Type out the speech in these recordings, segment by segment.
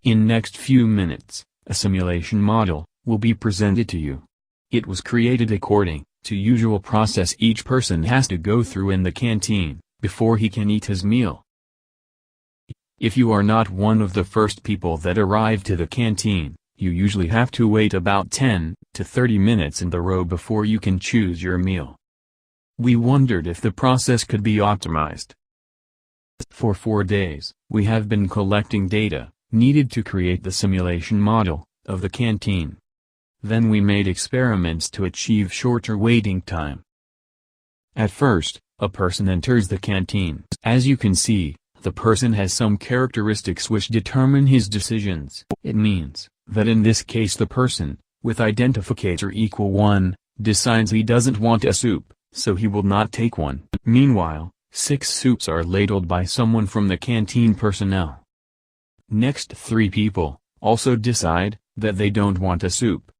In next few minutes, a simulation model will be presented to you. It was created according to usual process each person has to go through in the canteen before he can eat his meal. If you are not one of the first people that arrive to the canteen, you usually have to wait about 10 to 30 minutes in the row before you can choose your meal. We wondered if the process could be optimized. For 4 days, we have been collecting data needed to create the simulation model of the canteen. Then we made experiments to achieve shorter waiting time. At first, a person enters the canteen. As you can see, the person has some characteristics which determine his decisions. It means that in this case the person, with identificator equal 1, decides he doesn't want a soup, so he will not take one. Meanwhile, 6 soups are ladled by someone from the canteen personnel. Next 3 people also decide that they don't want a soup.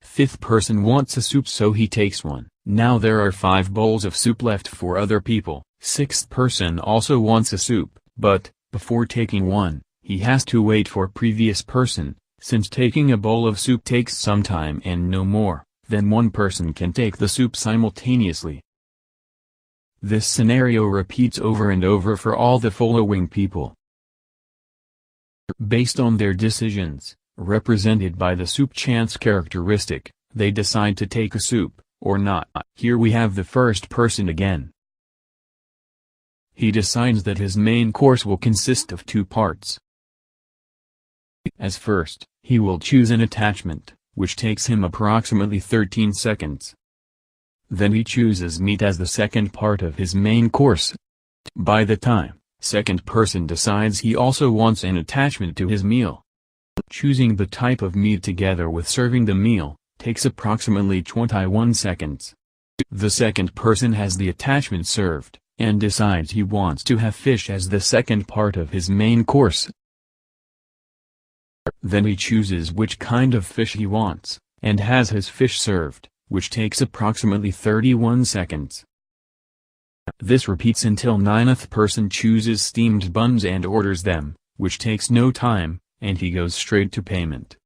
5th person wants a soup, so he takes one. Now there are 5 bowls of soup left for other people. 6th person also wants a soup, but before taking one, he has to wait for previous person, since taking a bowl of soup takes some time and no more than one person can take the soup simultaneously. This scenario repeats over and over for all the following people. Based on their decisions, represented by the soup chance characteristic, they decide to take a soup, or not. Here we have the first person again. He decides that his main course will consist of 2 parts. As first, he will choose an attachment, which takes him approximately 13 seconds. Then he chooses meat as the second part of his main course. By the time, second person decides he also wants an attachment to his meal. Choosing the type of meat together with serving the meal, takes approximately 21 seconds. The second person has the attachment served, and decides he wants to have fish as the second part of his main course. Then he chooses which kind of fish he wants, and has his fish served, which takes approximately 31 seconds. This repeats until 9th person chooses steamed buns and orders them, which takes no time, and he goes straight to payment.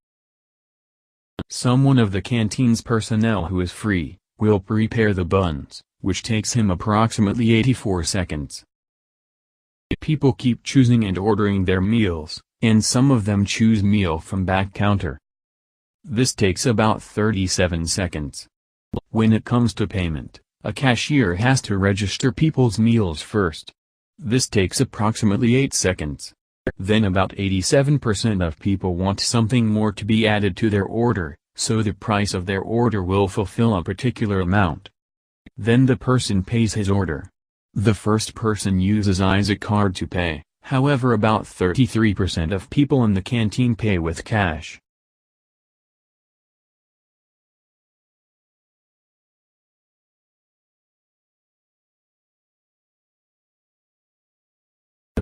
Someone of the canteen's personnel who is free, will prepare the buns, which takes him approximately 84 seconds. People keep choosing and ordering their meals, and some of them choose meal from back counter. This takes about 37 seconds. When it comes to payment, a cashier has to register people's meals first. This takes approximately 8 seconds. Then about 87% of people want something more to be added to their order, so the price of their order will fulfill a particular amount. Then the person pays his order. The first person uses a card to pay, however about 33% of people in the canteen pay with cash.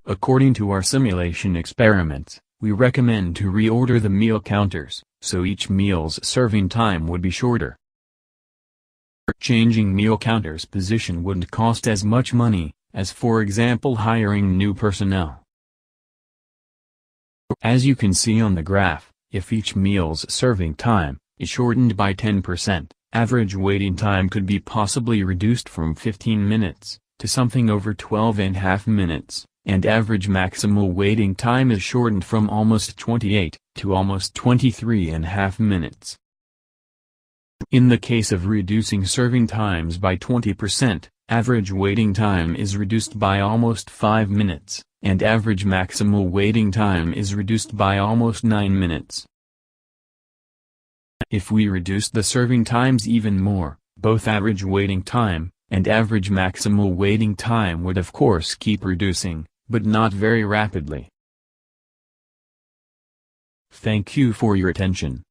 According to our simulation experiments, we recommend to reorder the meal counters, so each meal's serving time would be shorter. Changing meal counters position wouldn't cost as much money, as for example hiring new personnel. As you can see on the graph, if each meal's serving time is shortened by 10%, average waiting time could be possibly reduced from 15 minutes to something over 12.5 minutes. And average maximal waiting time is shortened from almost 28 to almost 23.5 minutes. In the case of reducing serving times by 20%, average waiting time is reduced by almost 5 minutes, and average maximal waiting time is reduced by almost 9 minutes. If we reduce the serving times even more, both average waiting time and average maximal waiting time would of course keep reducing, but not very rapidly. Thank you for your attention.